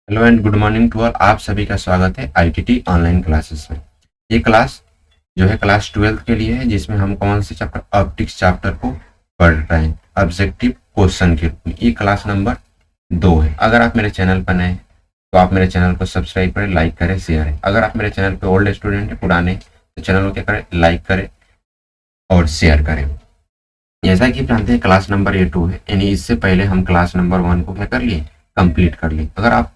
Hello and good morning to all. आप सभी का स्वागत है आईटीटी ऑनलाइन क्लासेस में। ये क्लास जो है क्लास 12 के लिए है, जिसमें हम कौन से चैप्टर ऑप्टिक्स चैप्टर को पढ़ रहे हैं ऑब्जेक्टिव क्वेश्चन के रूप में। ये क्लास नंबर 2 है। अगर आप मेरे चैनल पर नए हैं तो आप मेरे चैनल को सब्सक्राइब करें, लाइक करें, शेयर है। अगर आप मेरे चैनल पर ओल्ड स्टूडेंट हैं, पुराने, तो चैनल को क्या करें, लाइक करें और शेयर करें। जैसा कि आप जानते हैं क्लास नंबर ये 2 है, यानी इससे पहले हम क्लास नंबर 1 को क्या कर लिए, कंप्लीट कर लिए। अगर आप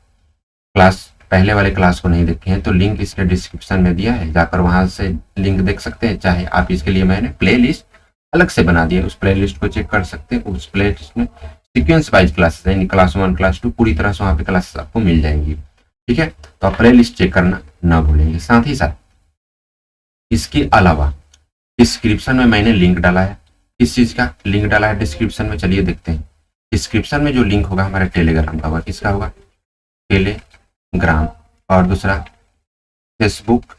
क्लास पहले वाले क्लास को नहीं देखे हैं तो लिंक इसके डिस्क्रिप्शन में दिया है, जाकर वहां से लिंक देख सकते हैं। चाहे आप इसके लिए मैंने प्ले लिस्ट अलग से बना दिया, उस प्ले लिस्ट को चेक कर सकते हैं। उस प्ले लिस्ट में सीक्वेंस वाइज क्लासेस यानी क्लास 1 क्लास 2 पूरी तरह से वहां पे क्लासेस आपको मिल जाएंगी। ठीक है, तो आप प्ले लिस्ट चेक करना ना भूलेंगे। साथ ही साथ इसके अलावा डिस्क्रिप्शन में मैंने लिंक डाला है। किस चीज का लिंक डाला है डिस्क्रिप्शन में, चलिए देखते हैं। डिस्क्रिप्शन में जो लिंक होगा हमारे टेलीग्राम का होगा। किसका होगा? टेलीग्राम। और दूसरा फेसबुक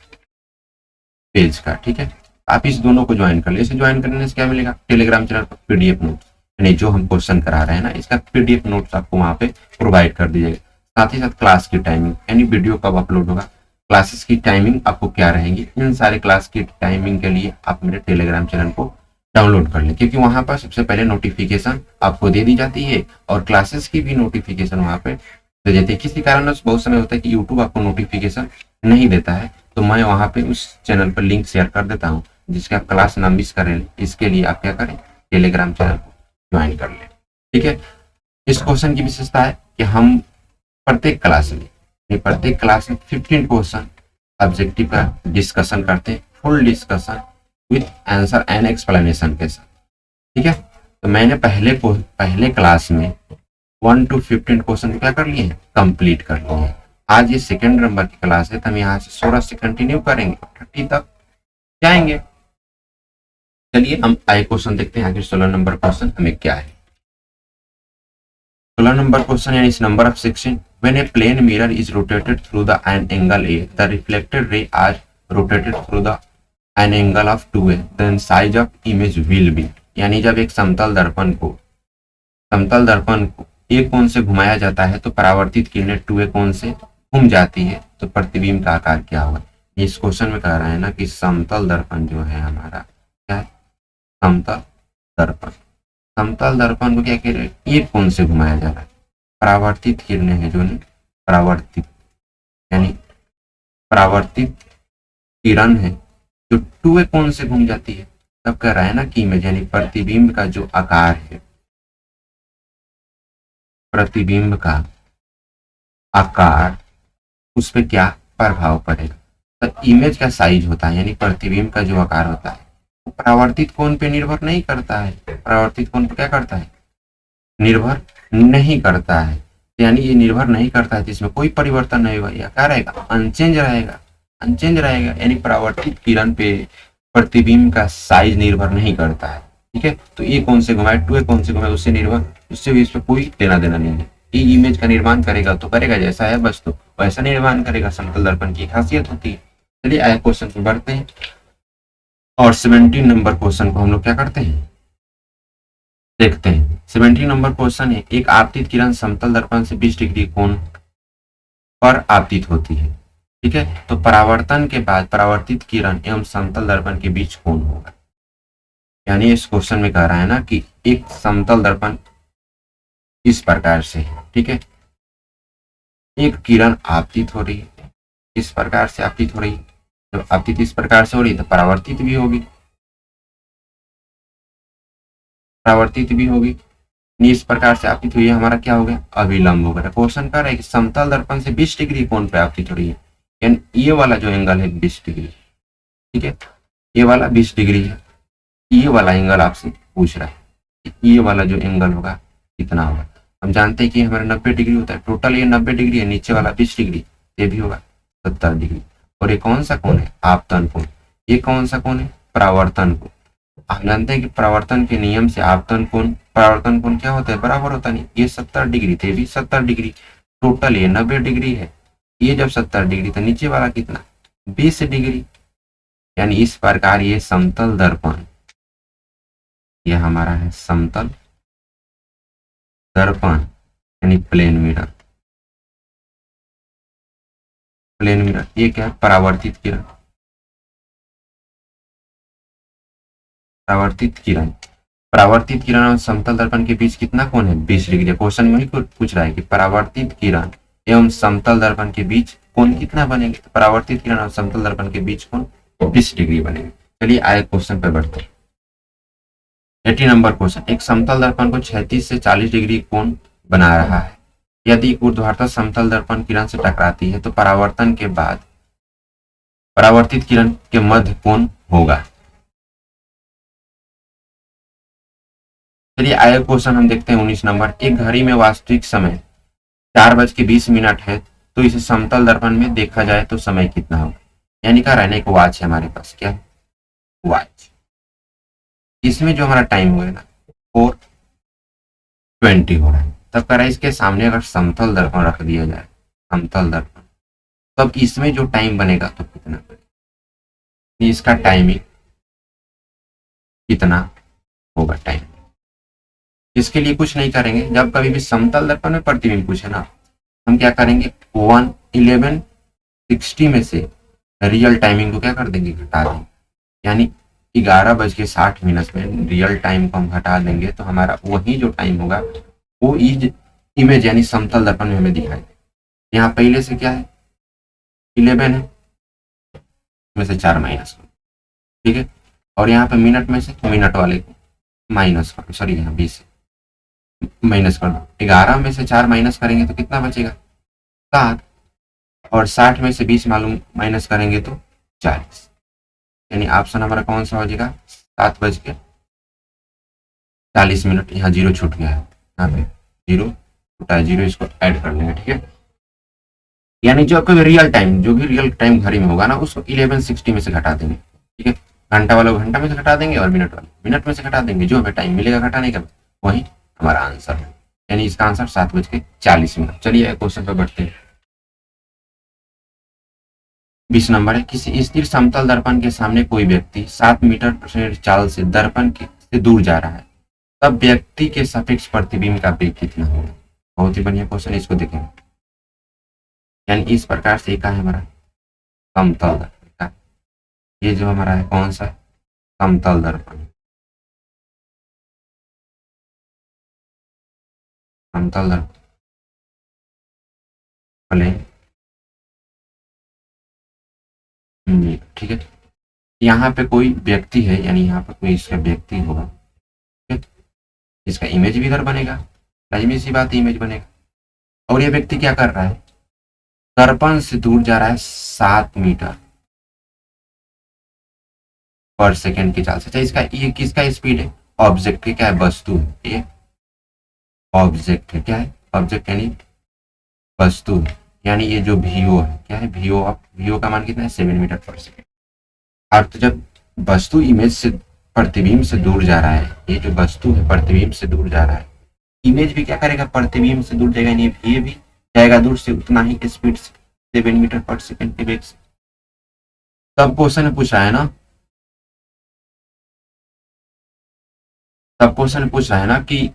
पेज का। ठीक है, आप इस दोनों को ज्वाइन कर ले। इसे ज्वाइन करने से क्या मिलेगा, टेलीग्राम चैनल पर पीडीएफ नोट्स, यानी जो हम क्वेश्चन करा रहे हैं ना, इसका पीडीएफ नोट्स आपको वहां पे प्रोवाइड कर दीजिएगा। साथ ही साथ क्लास की टाइमिंग, यानी वीडियो कब अपलोड होगा, क्लासेस की टाइमिंग आपको क्या रहेंगी, इन सारे क्लास की टाइमिंग के लिए आप मेरे टेलीग्राम चैनल को डाउनलोड कर लें, क्योंकि वहां पर सबसे पहले नोटिफिकेशन आपको दे दी जाती है और क्लासेस की भी नोटिफिकेशन वहां पे दे देते हैं। किसी कारण बहुत समय होता है कि यूट्यूब आपको नोटिफिकेशन नहीं देता है, तो मैं वहां पे उस चैनल पर लिंक शेयर कर देता हूँ, जिसके आप क्लास ना मिस करें। इसके लिए आप क्या करें, टेलीग्राम चैनल को ज्वाइन कर लें। ठीक है, इस क्वेश्चन की विशेषता है कि हम प्रत्येक क्लास में 15 क्वेश्चन ऑब्जेक्टिव का डिस्कशन करते हैं, full discussion with answer and explanation के साथ। ठीक है, तो मैंने पहले क्लास में 1 to 15 क्वेश्चन क्या कर लिए हैं, कंप्लीट कर लिए हैं। आज ये सेकंड नंबर की क्लास है, तो हम यहाँ से 16 से कंटिन्यू करेंगे, 30 तक जाएंगे। चलिए हम आए क्वेश्चन देखते हैं, आगे 16 नंबर क्वेश्चन हमें क्या है। 16 नंबर क्वेश्चन यानी इस number of section, when a plane mirror is rotated through the an angle A, the reflected ray are rotated through the an angle of 2a, then size of image will be. यानी जब एक समतल दर्पण को एक कोण से घुमाया जाता है तो परावर्तित किरणें 2a कोण से घूम जाती है, तो प्रतिबिंब का आकार क्या होगा। इस क्वेश्चन में कह रहा है ना कि समतल दर्पण जो है हमारा क्या है, समतल दर्पण। समतल दर्पण को क्या कह रहे हैं, एक कोण से घुमाया जा रहा है। परावर्तित किरणें है जो नहीं, परावर्तित यानी परावर्तित किरण है जो 2a कोण से घूम जाती है। तब कह रहा है ना कि इमेज यानी प्रतिबिंब का जो आकार है, प्रतिबिंब का आकार, उस पर क्या प्रभाव पड़ेगा। तो इमेज का साइज होता है यानी प्रतिबिंब का जो आकार होता है वो परावर्तित कोण पे निर्भर नहीं करता है। परावर्तित कोण पे क्या करता है, निर्भर नहीं करता है। यानी ये निर्भर नहीं करता है, जिसमें कोई परिवर्तन नहीं होगा, क्या रहेगा, अनचेंज रहेगा। अनचेंज रहेगा यानी परावर्तित किरण पे प्रतिबिंब का साइज निर्भर नहीं करता है। ठीक है, तो ये कौन से घुमाए, 2a कौन से घुमाए, उससे निर्भर, उससे भी इस पर कोई लेना देना नहीं है। ये इमेज का निर्माण करेगा तो करेगा, जैसा है बस तो वैसा निर्माण करेगा। समतल दर्पण की खासियत होती है। चलिए आए क्वेश्चन को बढ़ते हैं और 17 नंबर क्वेश्चन को हम लोग क्या करते हैं, देखते हैं। 17 नंबर क्वेश्चन है, एक आपतित किरण समतल दर्पण से 20 डिग्री कोण पर आपतित होती है। ठीक है, तो परावर्तन के बाद परावर्तित किरण एवं समतल दर्पण के बीच कोण होगा। यानी इस क्वेश्चन में कह रहा है ना कि एक समतल दर्पण इस प्रकार से है। ठीक है, एक किरण आपतित हो रही है, इस प्रकार से आपतित हो रही है। जब आपतित इस प्रकार से हो रही है तो परावर्तित भी होगी, परावर्तित भी होगी। इस प्रकार से आपतित हुई है, हमारा क्या हो गया, अभिलंब हो गया। क्वेश्चन कर रहा है कि समतल दर्पण से 20 डिग्री कोण पे आपतित हो रही है, यानी ये वाला जो एंगल है 20 डिग्री। ठीक है, ये वाला 20 डिग्री है। ये वाला एंगल आपसे पूछ रहा है, ये वाला जो एंगल होगा कितना होगा। हम जानते हैं कि हमारा 90 डिग्री होता है, टोटल ये 90 डिग्री है, नीचे वाला 20 डिग्री, ये भी होगा 70 डिग्री। और ये कौन सा कोण है, आपतन कोण। ये कौन सा कोण है, परावर्तन कोण। हम जानते हैं कि परावर्तन के नियम से आपतन कोण परावर्तन कोण क्या होता है, बराबर होता नहीं। ये 70 डिग्री थे, भी 70 डिग्री, टोटल ये 90 डिग्री है। ये जब 70 डिग्री था, नीचे वाला कितना, 20 डिग्री। यानी इस प्रकार ये समतल दर्पण, ये हमारा है समतल दर्पण यानी प्लेन मिरर। प्लेन मिरर, ये क्या है, परावर्तित किरण। परावर्तित किरण, परावर्तित किरण और समतल दर्पण के बीच कितना कोण है, 20 डिग्री। क्वेश्चन में ही पूछ रहा है कि परावर्तित किरण एवं समतल दर्पण के बीच कोण कितना बनेंगे, तो परावर्तित किरण और समतल दर्पण के बीच कोण 20 डिग्री बनेंगे। चलिए आए क्वेश्चन पे बढ़ते हैं। 80 नंबर क्वेश्चन, एक समतल दर्पण को 36 से 40 डिग्री कोण बना रहा है। यदि ऊर्ध्वाधर समतल दर्पण किरण से टकराती है तो परावर्तन के बाद परावर्तित किरण के मध्य कोण होगा। चलिए आगे क्वेश्चन हम देखते हैं 19 नंबर, एक घड़ी में वास्तविक समय 4:20 है, तो इसे समतल दर्पण में देखा जाए तो समय कितना होगा। यानी कह रहा है ना, एक वॉच है हमारे पास, क्या है, वॉच। इसमें जो हमारा टाइम हुआ है ना 4:20 हो रहा है। तब कह रहा है इसके सामने अगर समतल दर्पण रख दिया जाए, समतल दर्पण, तब इसमें जो टाइम बनेगा तो कितना बनेगा, इसका टाइमिंग कितना होगा टाइम। इसके लिए कुछ नहीं करेंगे, जब कभी भी समतल दर्पण में प्रतिबिंब पूछे ना, हम क्या करेंगे, 11:60 में से रियल टाइमिंग को क्या कर देंगे, घटा देंगे। यानी 11:60 में रियल टाइम को हम घटा देंगे तो हमारा वही जो टाइम होगा वो इमेज यानी समतल दर्पण में हमें दिखाई दे। यहाँ पहले से क्या है, 11 है, में से 4 माइनस करो, ठीक है। और यहाँ पे मिनट में से मिनट वाले को माइनस करो, सॉरी यहाँ 20 माइनस कर दो। 11 में से 4 माइनस करेंगे तो कितना बचेगा, 7। और 60 में से 20 मालूम माइनस करेंगे तो 40। यानी ऑप्शन हमारा कौन सा हो जाएगा, 7:40। यहाँ जीरो छूट गया है, यहाँ पे जीरो छूटा है, जीरो इसको ऐड कर लेंगे, ठीक है। यानी जो आपका रियल टाइम, जो भी रियल टाइम घड़ी में होगा ना, उसको 11:60 में से घटा देंगे, ठीक है। घंटा वाला घंटा में से घटा देंगे और मिनट वाले मिनट में से घटा देंगे, जो हमें टाइम मिलेगा घटाने का वही हमारा आंसर है। यानी इसका आंसर 7:40। चलिए क्वेश्चन पर बढ़ते हैं। 20 नंबर है, किसी स्थिर समतल दर्पण के सामने कोई व्यक्ति 7 मीटर प्रति चाल से दर्पण से दूर जा रहा है, तब व्यक्ति के सापेक्ष प्रतिबिंब का वेग कितना होगा। बहुत ही बढ़िया क्वेश्चन, इसको देखेंगे। यानी इस प्रकार से का है हमारा समतल दर्पण, ये जो हमारा है कौन सा, समतल दर्पण, समतल दर्पण प्लेन, ठीक है। यहाँ पे कोई व्यक्ति है, यानी यहाँ पर कोई इसका व्यक्ति होगा, ठीक है। इसका इमेज भी इधर बनेगा, लाजमी सी बात, इमेज बनेगा। और ये व्यक्ति क्या कर रहा है, दर्पण से दूर जा रहा है 7 मीटर पर सेकेंड की चाल से। अच्छा, इसका ये किसका स्पीड है, ऑब्जेक्ट की, क्या है, वस्तु है, ये ऑब्जेक्ट है, क्या है, ऑब्जेक्ट यानी वस्तु है। यानी ये जो वीओ है, क्या है, वीओ का मान कितना है, 7 मीटर पर सेकेंड। और तो जब वस्तु इमेज से प्रतिबिंब से दूर जा रहा है, ये जो वस्तु है प्रतिबिंब से दूर जा रहा है, इमेज भी क्या करेगा, प्रतिबिंब से दूर जाएगा, ये भी जाएगा दूर से उतना ही स्पीड से, 7 मीटर पर सेकेंड के वेग से। तब क्वेश्चन में पूछ रहा है ना, तब क्वेश्चन में पूछ रहा है ना कि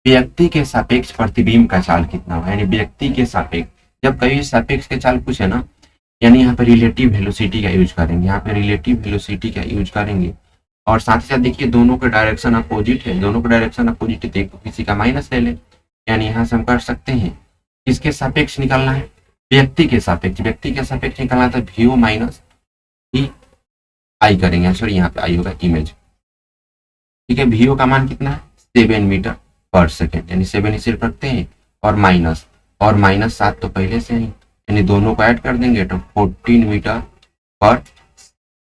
व्यक्ति के सापेक्ष प्रतिबिंब का चाल कितना हो। यानी व्यक्ति के सापेक्ष, जब कभी सापेक्ष के चाल पूछे ना, यानी यहाँ पे रिलेटिव वेलोसिटी का यूज करेंगे, यहाँ पे रिलेटिव वेलोसिटी का यूज करेंगे। और साथ ही साथ देखिए दोनों का डायरेक्शन अपोजिट है, दोनों का डायरेक्शन अपोजिट है, देखो किसी का माइनस ले ले। यानी यहाँ से हम कर सकते हैं, किसके सापेक्ष निकालना है, व्यक्ति के सापेक्ष, व्यक्ति के सापेक्ष निकालना था, वीओ माइनस ई आई करेंगे, सॉरी यहाँ पे आई होगा इमेज, ठीक है। वीओ का मान कितना है, 7 मीटर पर सेकेंड, यानी 7 ही सिर्फ रखते हैं, और माइनस 7 तो पहले से ही, यानी दोनों को ऐड कर देंगे तो 14 मीटर पर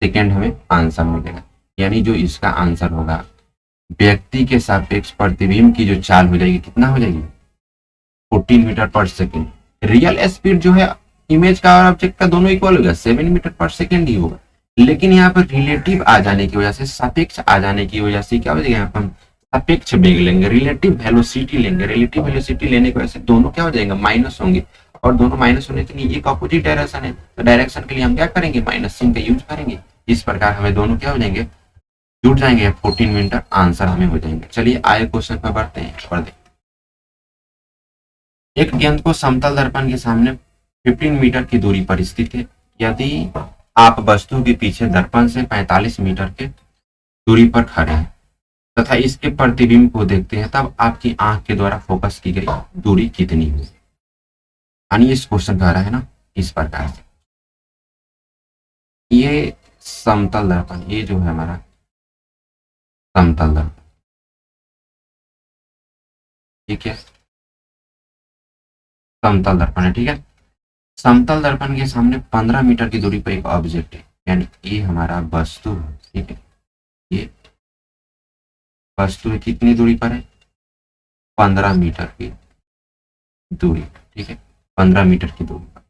सेकेंड हमें आंसर मिलेगा। यानी जो इसका आंसर होगा, व्यक्ति के सापेक्ष प्रतिबिंब की जो चाल हो जाएगी, कितना हो जाएगी, 14 मीटर पर सेकेंड। रियल स्पीड जो है इमेज का और ऑब्जेक्ट का दोनों इक्वल होगा, 7 मीटर पर सेकेंड ही होगा। लेकिन यहाँ पर रिलेटिव आ जाने की वजह से, सापेक्ष आ जाने की वजह से क्या हो जाएगा, यहाँ पर हम सापेक्ष वेग लेंगे, रिलेटिव वेलोसिटी लेंगे। रिलेटिव वेलोसिटी लेने की वजह से दोनों क्या हो जाएंगे, माइनस होंगे, और दोनों माइनस होने के लिए एक अपोजिट डायरेक्शन है, तो डायरेक्शन के लिए हम क्या करेंगे, माइनस चिन्ह का यूज करेंगे। इस प्रकार हमें दोनों क्या हो जाएंगे, जुड़ जाएंगे, 14 मीटर आंसर हमें हो जाएंगे। चलिए आगे क्वेश्चन पर बढ़ते हैं, पढ़ देखते। एक गेंद को समतल दर्पण के सामने 15 मीटर की दूरी पर स्थित है। यदि आप वस्तु के पीछे दर्पण से 45 मीटर के दूरी पर खड़े हैं तथा इसके प्रतिबिंब को देखते हैं, तब आपकी आंख के द्वारा फोकस की गई दूरी कितनी होगी। यानी इस क्वेश्चन कह रहा है ना इस प्रकार से, ये समतल दर्पण, ये जो है हमारा समतल दर्पण, ठीक है, समतल दर्पण है, ठीक है। समतल दर्पण के सामने 15 मीटर की दूरी पर एक ऑब्जेक्ट है, यानी ये हमारा वस्तु है, ठीक है। ये वस्तु है, कितनी दूरी पर है, 15 मीटर की दूरी, ठीक है, 15 मीटर की दूरी पर,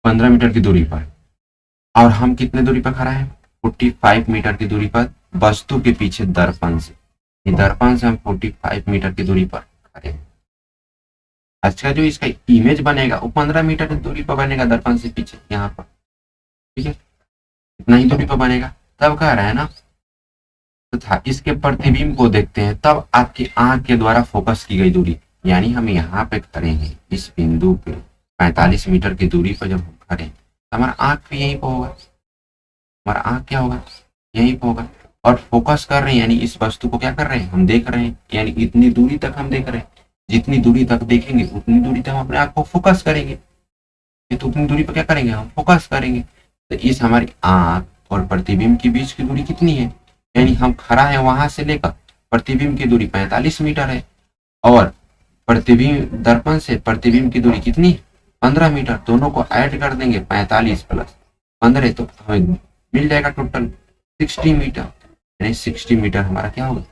15 मीटर की दूरी पर। और हम कितने दूरी पर खड़ा है, 45 मीटर की दूरी पर वस्तु के पीछे दर्पण से, दर्पण से हम 45 मीटर की दूरी पर खड़े हैं। अच्छा, जो इसका इमेज बनेगा वो 15 मीटर की दूरी पर बनेगा दर्पण से पीछे, यहाँ पर, ठीक है, इतना ही दूरी पर बनेगा। तब कह रहा है ना, तथा इसके प्रतिबिंब को देखते हैं, तब आपकी आंख के द्वारा फोकस की गई दूरी, यानी हम यहाँ पे खड़े हैं इस बिंदु पे 45 मीटर की दूरी पर जब हम खड़े हैं तो हमारा आंख भी यहीं पर होगा, हमारा आंख क्या होगा, यहीं पर होगा। और फोकस कर रहे हैं यानी इस वस्तु को क्या कर रहे हैं, हम देख रहे हैं, यानी इतनी दूरी तक हम देख रहे हैं। जितनी दूरी तक देखेंगे उतनी दूरी तक हम अपने आप को फोकस करेंगे, तो उतनी दूरी पर क्या करेंगे, हम फोकस करेंगे। तो इस हमारी आंख और प्रतिबिंब के बीच की दूरी कितनी है, यानी हम खड़ा है वहां से लेकर प्रतिबिंब की दूरी 45 मीटर है, और प्रतिबिंब दर्पण से प्रतिबिंब की दूरी कितनी, 15 मीटर। दोनों को ऐड कर देंगे, 45 प्लस 15, तो हमें मिल जाएगा टोटल 60 मीटर, यानी 60 मीटर हमारा क्या होगा।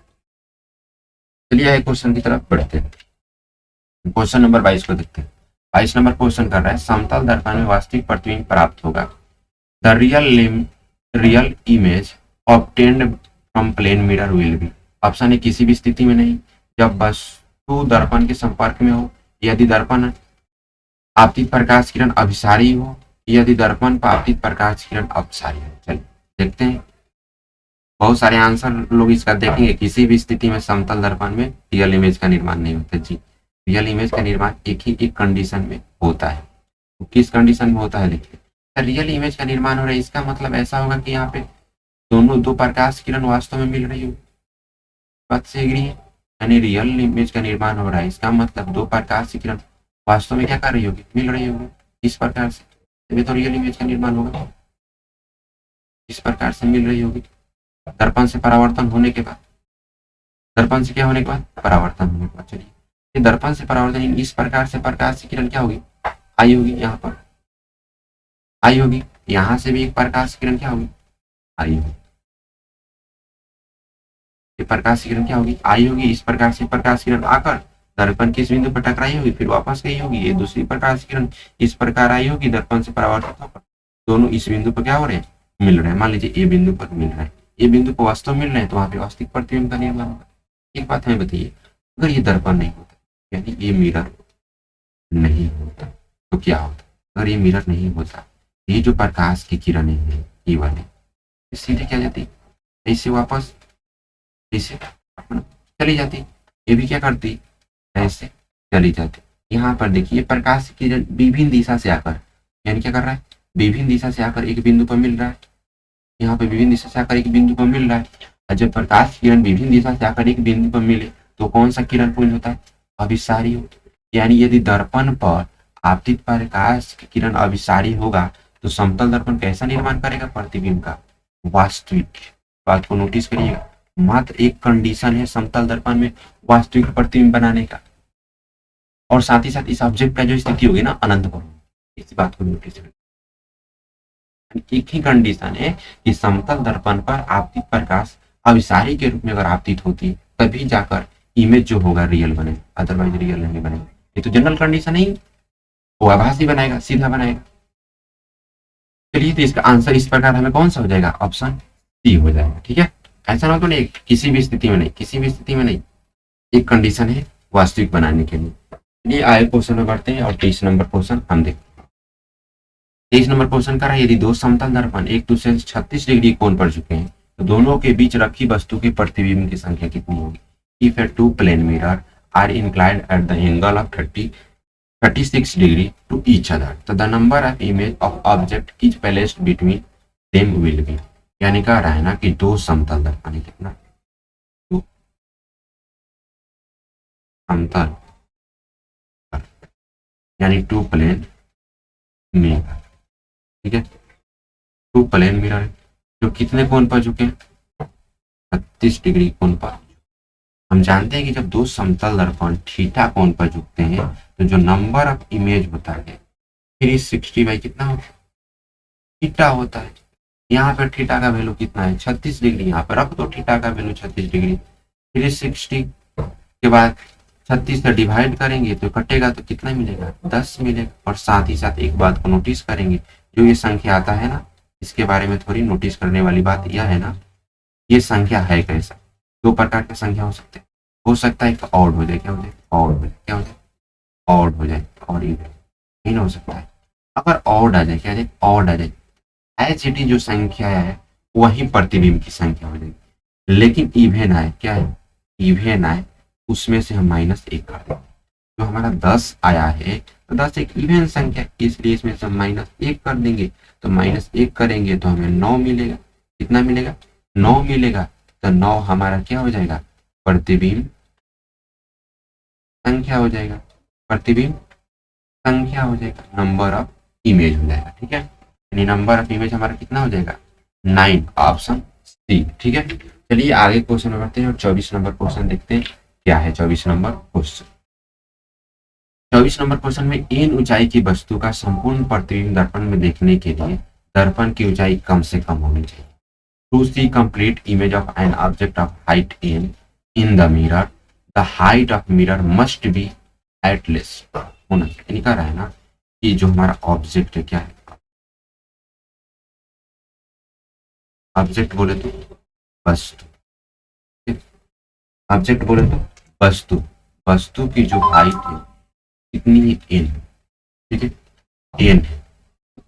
चलिए क्वेश्चन की तरफ बढ़ते हैं। क्वेश्चन नंबर 22 को देखते हैं। 22 नंबर क्वेश्चन कर रहा है, समतल दर्पण में वास्तविक प्रतिबिंब प्राप्त होगा। The real image obtained from plane mirror will be. Option है किसी भी स्थिति में नहीं, जब वस्तु दर्पण के संपर्क में हो, यदि दर्पण आपतित प्रकाश किरण अभिसारी हो, यदि दर्पण पर आपतित प्रकाश किरण अपसारी हो। चलिए देखते हैं, बहुत सारे आंसर लोग इसका देखेंगे। किसी भी स्थिति में समतल दर्पण में रियल इमेज का निर्माण नहीं होता। जी, रियल इमेज का निर्माण एक कंडीशन में होता है। तो किस कंडीशन में होता है, देखिए, रियल इमेज का निर्माण हो रहा है, इसका मतलब ऐसा होगा कि यहाँ पे दो प्रकाश किरण वास्तव में मिल रही होगी। बात से एग्री है, यानी रियल इमेज का निर्माण हो रहा है, इसका मतलब दो प्रकाश किरण वास्तव में क्या कर रही होगी, मिल रही होगी। इस प्रकार से तभी तो रियल इमेज का निर्माण होगा, इस प्रकार से मिल रही होगी। दर्पण से परावर्तन होने के बाद, दर्पण से क्या होने के बाद, परावर्तन होने के बाद। चलिए, ये दर्पण से परावर्तन, इस प्रकार से प्रकाश की किरण क्या होगी, आई होगी, यहाँ पर आई होगी। यहाँ से भी एक प्रकाश किरण क्या होगी, आई होगी। ये प्रकाश किरण क्या होगी, आई होगी। इस प्रकार से प्रकाश किरण आकर दर्पण किस बिंदु पर टकराई होगी, फिर वापस गई होगी। ये दूसरी प्रकाश किरण इस प्रकार आई होगी, दर्पण से परावर्तित होकर दोनों इस बिंदु पर क्या हो रहे हैं, मिल रहे हैं। मान लीजिए ये बिंदु पर मिल रहा है, ये बिंदु पर वास्तव मिल रहे हैं, तो वहां पे वास्तविक प्रतिबिंब का निर्माण होगा। एक बात हमें बताइए, अगर ये दर्पण नहीं होता, यानी ये मिरर नहीं होता, तो क्या होता। अगर ये मिरर नहीं होता, ये जो प्रकाश की किरणें हैं ये वाली सीधे क्या जाती, ऐसे वापस ऐसे चली जाती। ये भी क्या करती, ऐसे चली जाती। यहाँ पर देखिए, प्रकाश की किरण विभिन्न दिशा से आकर, यानी क्या कर रहा है, विभिन्न दिशा से आकर एक बिंदु पर मिल रहा है। यहाँ पे विभिन्न दिशा से आकर एक बिंदु पर मिल रहा है। और जब प्रकाश की किरण विभिन्न दिशा से आकर एक बिंदु पर मिले तो कौन सा किरण पुंज होता है, अभिसारी होता है। यानी यदि दर्पण पर आपतित प्रकाश की किरण अभिसारी होगा तो समतल दर्पण कैसा निर्माण करेगा, प्रतिबिंब का वास्तविक। बात को नोटिस करिएगा, मात्र एक कंडीशन है समतल दर्पण में वास्तविक प्रतिबिंब बनाने का, और साथ ही साथ इस ऑब्जेक्ट का जो स्थिति होगी ना अनंत पर, इस बात को नोटिस करिए। एक ही कंडीशन है कि समतल दर्पण पर आपतित प्रकाश अभिसारी के रूप में अगर आपतित होती है तभी जाकर इमेज जो होगा रियल बने, अदरवाइज रियल नहीं बनेगा। ये तो जनरल कंडीशन ही, वो आभासी बनाएगा, सीधा बनाएगा। चलिए, तो इसका आंसर इस प्रकार हमें कौन सा हो जाएगा, ऑप्शन सी हो जाएगा। ठीक है, ऐसा ना तो नहीं किसी भी स्थिति में नहीं, किसी भी स्थिति में नहीं, एक कंडीशन है वास्तविक बनाने के लिए। चलिए आगे क्वेश्चन में बढ़ते हैं और 23 नंबर क्वेश्चन हम देखते हैं। 23 नंबर क्वेश्चन कर रहा है, यदि दो समतल दर्पण एक दूसरे से 36 डिग्री कोण पर झुके हैं तो दोनों के बीच रखी वस्तु के प्रतिबिंब की संख्या कितनी होगी। If a two plane mirror are inclined at the angle of 30 36 degree to each other. So the number of image of object is placed between them will be. यानी कह रहा है ना कि दो समतल दर्पण है, कितना, दो समतल, यानी टू प्लेन मिरर, ठीक है, टू प्लेन मिरर जो कितने कोण पर झुके हैं, 36 डिग्री कोण पर। हम जानते हैं कि जब दो समतल दर्पण थीटा कोण पर झुकते हैं तो जो नंबर ऑफ इमेज होता है 360 बाई कितना होता है, थीटा होता है। यहाँ पर थीटा का वैल्यू कितना है, 36 डिग्री, यहाँ पर रख दो थीटा का वैल्यू 36 डिग्री। 360 के बाद 36 से डिवाइड करेंगे तो कटेगा तो कितना मिलेगा, 10 मिलेगा। और साथ ही साथ एक बात को नोटिस करेंगे, जो ये संख्या आता है ना, इसके बारे में थोड़ी नोटिस करने वाली बात यह है ना, ये संख्या है कैसा, दो प्रकार की संख्या हो सकते हैं। हो सकता है कि ऑड हो जाए, क्या हो जाए, ऑड हो जाए, क्या हो जाए, ऑड हो जाए, और इवन हो सकता है। अगर ऑड आ जाए, क्या आ जाए, ऑड आ जाए, एच डी जो संख्या है वही प्रतिबिंब की संख्या हो जाएगी। लेकिन इवेन आए, क्या है, इवेन आए, उसमें से हम -1 कर देंगे। जो हमारा 10 आया है तो 10 एक इवेन संख्या, इसलिए इसमें से हम -1 कर देंगे। तो -1 करेंगे तो हमें 9 मिलेगा। कितना मिलेगा, 9 मिलेगा। तो 9 हमारा क्या हो जाएगा, प्रतिबिंब संख्या हो जाएगा, प्रतिबिंब संख्या हो जाएगा, नंबर ऑफ इमेज हो जाएगा, ठीक है। यानी नंबर ऑफ इमेज हमारा कितना हो जाएगा, 9, ऑप्शन सी, ठीक है। चलिए आगे क्वेश्चन में बढ़ते हैं और 24 नंबर क्वेश्चन देखते हैं क्या है। 24 नंबर क्वेश्चन, 24 नंबर क्वेश्चन में एन ऊंचाई की वस्तु का संपूर्ण प्रतिबिंब दर्पण में देखने के लिए दर्पण की ऊंचाई कम से कम होनी चाहिए। To see complete image of an object of height N in the mirror, the height of mirror must be at least होना चाहिए। कह रहा है ना कि जो हमारा ऑब्जेक्ट है, क्या है, ऑब्जेक्ट बोले तो वस्तु, ऑब्जेक्ट बोले तो वस्तु, वस्तु की जो हाइट है कितनी है, एन, ठीक है, एन है।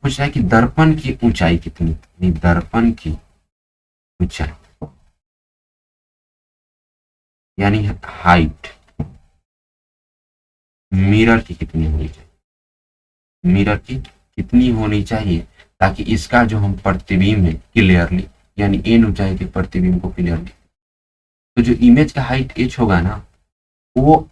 पूछा है कि दर्पण की ऊंचाई कितनी, दर्पण की ऊंचाई यानी हाइट मिरर की कितनी होनी चाहिए, मिरर की कितनी होनी चाहिए, ताकि इसका जो हम प्रतिबिंब है क्लियरली, यानी एन ऊंचाई के प्रतिबिंब को क्लियरली, तो जो इमेज का हाइट एच होगा ना, वो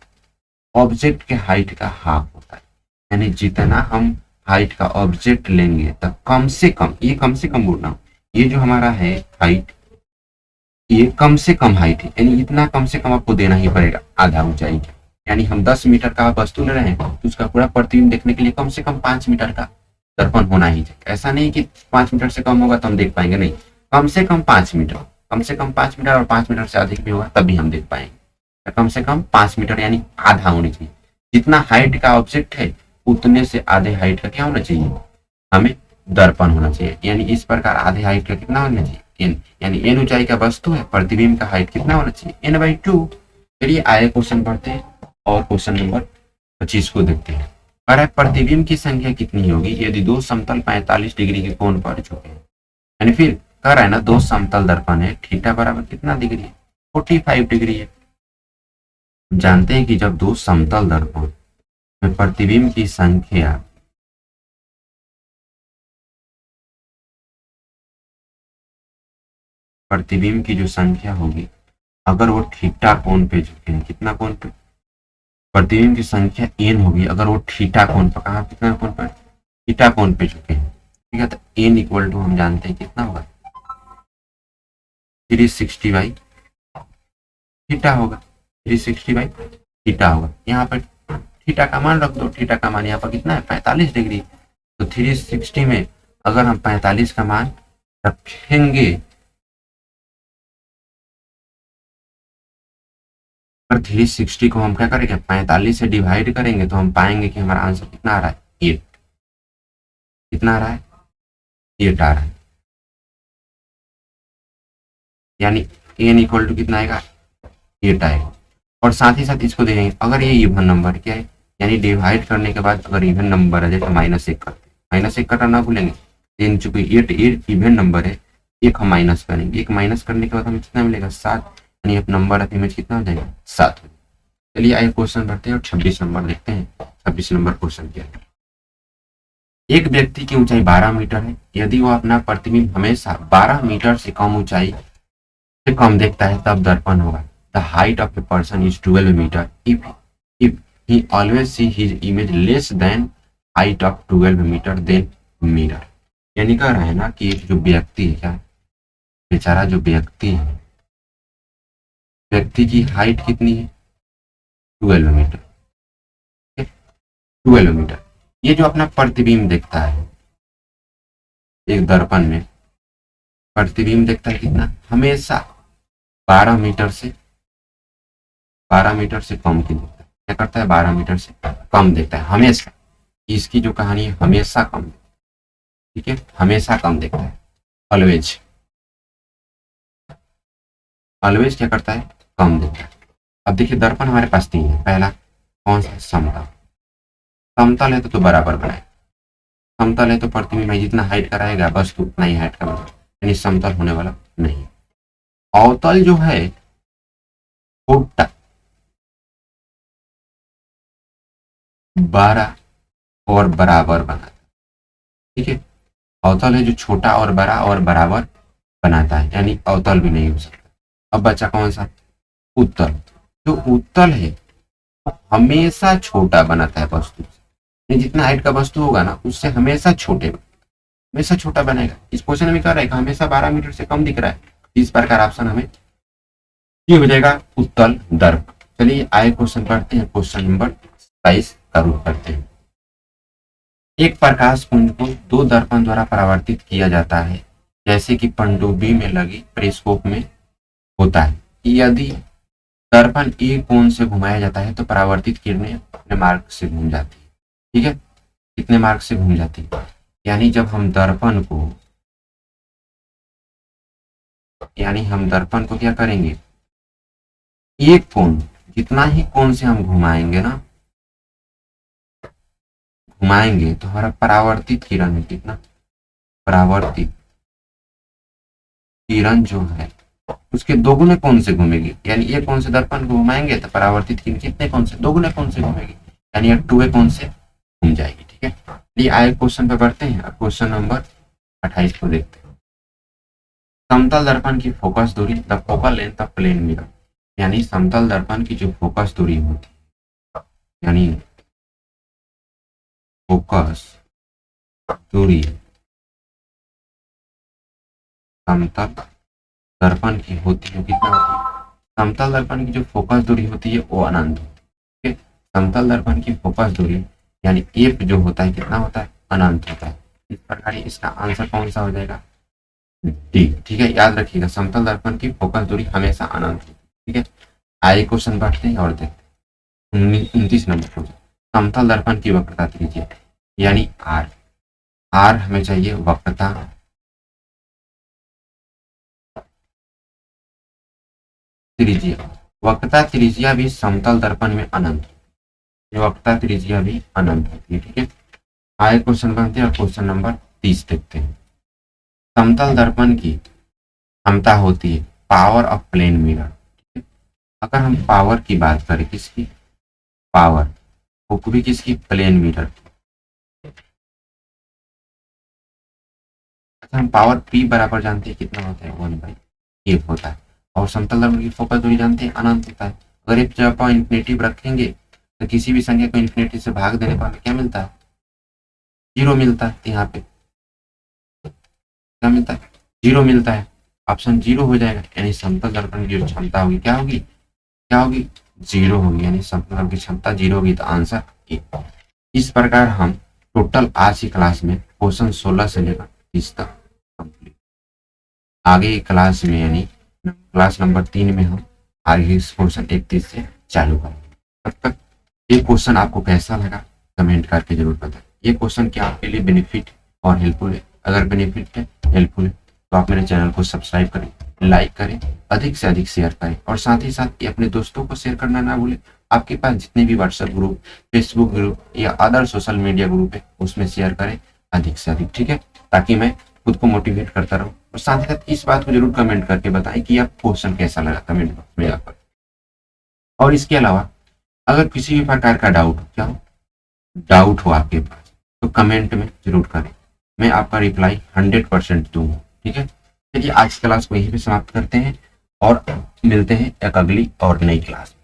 ऑब्जेक्ट के हाइट का हाफ होता है। यानी जितना हम हाइट का ऑब्जेक्ट लेंगे तब कम से कम, ये कम से कम बोल रहा हूँ, ये जो हमारा है हाइट, ये कम से कम हाइट है, यानी इतना कम से कम आपको देना ही पड़ेगा, आधा ऊंचाई का। यानी हम 10 मीटर का वस्तु ले रहे हैं तो उसका पूरा प्रतिबिंब देखने के लिए कम से कम 5 मीटर का दर्पण होना ही चाहिए। ऐसा नहीं कि 5 मीटर से कम होगा तो हम देख पाएंगे, नहीं, कम से कम 5 मीटर, कम से कम 5 मीटर, और 5 मीटर से अधिक भी होगा तब भी हम देख पाएंगे। तो कम से कम 5 मीटर यानी आधा होनी चाहिए। जितना हाइट का ऑब्जेक्ट है उतने से आधे हाइट का क्या होना चाहिए, हमें दर्पण होना चाहिए। यानी इस प्रकार आधे हाइट का कितना होना चाहिए, एन, यानी एन ऊंचाई का वस्तु है, प्रतिबिंब का हाइट कितना होना चाहिए, n/2। चलिए आगे क्वेश्चन पढ़ते हैं और क्वेश्चन नंबर 25 को देखते हैं। और प्रतिबिंब की संख्या कितनी होगी यदि दो समतल 45 डिग्री के कोण पर झुके हैं। यानी फिर कह रहा है ना, दो समतल दर्पण है, थीटा बराबर कितना डिग्री है, 45 डिग्री है। जानते हैं कि जब दो समतल दर्पण में प्रतिबिंब की संख्या प्रतिबिंब की जो संख्या होगी, अगर वो थीटा कोण पे झुके हैं, कितना कोण पे, प्रतिबिंब की संख्या एन होगी, अगर वो थीटा कोण पर, कहा कितना कोण पर, थीटा कोण पे झुके हैं, ठीक है। तो एन इक्वल टू हम जानते हैं कितना होगा, 360 बाई थीटा होगा, 360 बाई थीटा होगा। यहाँ पर थीटा का मान रख दो, थीटा का मान यहाँ पर कितना है, 45 डिग्री। तो 360 में अगर हम 45 का मान रखेंगे, अगर 360 को हम क्या करेंगे, 45 से डिवाइड करेंगे तो हम पाएंगे कि हमारा आंसर कितना आ रहा है, 8। कितना आ रहा है, 8 आ रहा है। यानी एन इक्वल टू कितना आएगा, 8 आएगा। और साथ ही साथ इसको देखेंगे, अगर ये इवन नंबर क्या है, यानी डिवाइड करने के बाद अगर इवन नंबर है, जैसे -1 करते हैं, -1 करना ना भूलेंगे। एन चूंकि 8 इवन नंबर है, एक हम माइनस करेंगे, एक माइनस करने के बाद हमें कितना मिलेगा, 7, यानी अब नंबर ऑफ इमेज कितना हो जाएगा, 7। चलिए आइए क्वेश्चन बढ़ते हैं और 26 नंबर देखते हैं। 26 नंबर क्वेश्चन क्या है। एक व्यक्ति की ऊंचाई 12 मीटर है। यदि वो अपना प्रतिबिंब हमेशा 12 मीटर से कम ऊंचाई से कम देखता है तब दर्पण होगा। The height of a person is 12 metre if he always see his image less than height of 12 metre then mirror. यानी कह रहा है ना कि एक जो व्यक्ति है, क्या बेचारा जो व्यक्ति है, व्यक्ति की हाइट कितनी है 12 मीटर, 12 मीटर। ये जो अपना प्रतिबिंब देखता है एक दर्पण में, प्रतिबिंब देखता है कितना, हमेशा 12 मीटर से 12 मीटर से कम की देखता है। क्या करता है 12 मीटर से कम देखता है हमेशा। इसकी जो कहानी है हमेशा कम, ठीक है, हमेशा कम देखता है, ऑलवेज। ऑलवेज क्या करता है कम देखता है। अब देखिए दर्पण हमारे पास तीन है। पहला कौन सा, समतल। समतल है तो बराबर बनाए। समतल है तो प्रतिबिंब में जितना हाइट कराएगा वस्तु उतना ही हाइट का बनेगा, यानी समतल होने वाला नहीं। अवतल जो है छोटा, 12 और बराबर बनाता है, ठीक है। अवतल है जो छोटा और बड़ा और बराबर बनाता है, यानी अवतल भी नहीं हो सकता। अब बचा कौन सा, उत्तल। जो उत्तल है वो हमेशा छोटा बनाता है वस्तु से। जितना हाइट का वस्तु होगा ना उससे हमेशा हमेशा छोटा बनेगा। इस क्वेश्चन में क्या रहेगा, हमेशा 12 मीटर से कम दिख रहा है। इस प्रकार ऑप्शन हमें ये हो जाएगा उत्तल दर्पण। चलिए आए क्वेश्चन पढ़ते हैं। क्वेश्चन नंबर 27 का रूप करते हैं। एक प्रकाश पुंज को दो दर्पण द्वारा परावर्तित किया जाता है, जैसे कि पनडुब्बी में लगी पेरिस्कोप में होता है। यदि दर्पण एक कोण से घुमाया जाता है तो परावर्तित किरणें अपने मार्ग से घूम जाती है, ठीक है। कितने मार्ग से घूम जाती है, यानी जब हम दर्पण को क्या करेंगे, एक कोण, जितना ही कोण से हम घुमाएंगे तो हमारा परावर्तित किरण है कितना, परावर्तित किरण जो है उसके दोगुने कोण से घूमेगी। यानी एक कोण से दर्पण को घुमाएंगे तो परावर्तित किरण कितने कोण से, दोगुने कोण से घूमेगी, यानी 2 कोण से घूम जाएगी, ठीक है। ये आए क्वेश्चन पे बढ़ते हैं। क्वेश्चन नंबर 28 को देखते हैं। समतल दर्पण की फोकस दूरी, the focal length of plane mirror. यानी समतल दर्पण की जो फोकस दूरी होती है, यानी फोकस दूरी समतल दर्पण की होती है, कितना होती है, समतल दर्पण की जो फोकस दूरी होती है वो अनंत होती है। समतल दर्पण की फोकस दूरी यानी एफ जो होता है कितना होता है, अनंत होता है। इस प्रकार इसका आंसर कौन सा हो जाएगा, डी, ठीक है। याद रखिएगा समतल दर्पण की फोकस दूरी हमेशा अनंत होती है, ठीक है। आगे क्वेश्चन बढ़ते हैं और देखते हैं। 29 नंबर क्वेश्चन। समतल दर्पण की वक्रता त्रिज्या यानी आर, आर हमें चाहिए वक्रता त्रिज्या। वक्रता त्रिज्या भी समतल दर्पण में अनंत, वक्रता त्रिज्या भी अनंत होती है, ठीक है। आगे क्वेश्चन बनते हैं। क्वेश्चन नंबर 30 देखते हैं। समतल दर्पण की क्षमता होती है पावर ऑफ प्लेन मिरर। अगर हम पावर की बात करें, किसकी पावर, वो भी किसकी, प्लेन मिरर। अच्छा हम पावर पी बराबर जानते हैं कितना होता है, 1/8 होता है। और समतल दर्पण की फोकस दूरी जानते हैं अनंत होता है। अगर एक जगह पर इन्फिनिटिव रखेंगे तो किसी भी संख्या को इन्फिनिटी से भाग देने पर हमें क्या मिलता है, 0 मिलता है। यहाँ पे क्या मिलता है, 0 मिलता है। ऑप्शन 0 हो जाएगा, यानी समतल दर्पण की जो क्षमता होगी क्या होगी, 0 होगी। यानी समतल दर्पण की क्षमता 0 होगी तो आंसर ए। इस प्रकार हम टोटल आज की क्लास में क्वेश्चन 16 से लेकर 30 तक कंप्लीट। आगे की क्लास में यानी क्लास नंबर 3 में हम आगे इस क्वेश्चन 31 से चालू करेंगे। तब तक ये क्वेश्चन आपको कैसा लगा कमेंट करके जरूर बताएं। ये क्वेश्चन क्या आपके लिए बेनिफिट और हेल्पफुल है, अगर बेनिफिट है, हेल्पफुल है तो आप मेरे चैनल को सब्सक्राइब करें, लाइक करें, अधिक से अधिक शेयर करें और साथ ही साथ ये अपने दोस्तों को शेयर करना ना भूलें। आपके पास जितने भी व्हाट्सएप ग्रुप, फेसबुक ग्रुप या अदर सोशल मीडिया ग्रुप है उसमें शेयर करें अधिक से अधिक, ठीक है, ताकि मैं खुद को मोटिवेट करता रहूं। और साथ ही साथ इस बात को जरूर कमेंट करके बताएं कि आप क्वेश्चन कैसा लगा, कमेंट बॉक्स में जाकर। और इसके अलावा अगर किसी भी प्रकार का डाउट हो आपके पास तो कमेंट में जरूर करें, मैं आपका रिप्लाई 100% दूंगा। ठीक है, चलिए आज क्लास को यहीं पे समाप्त करते हैं और मिलते हैं एक अगली और नई क्लास में।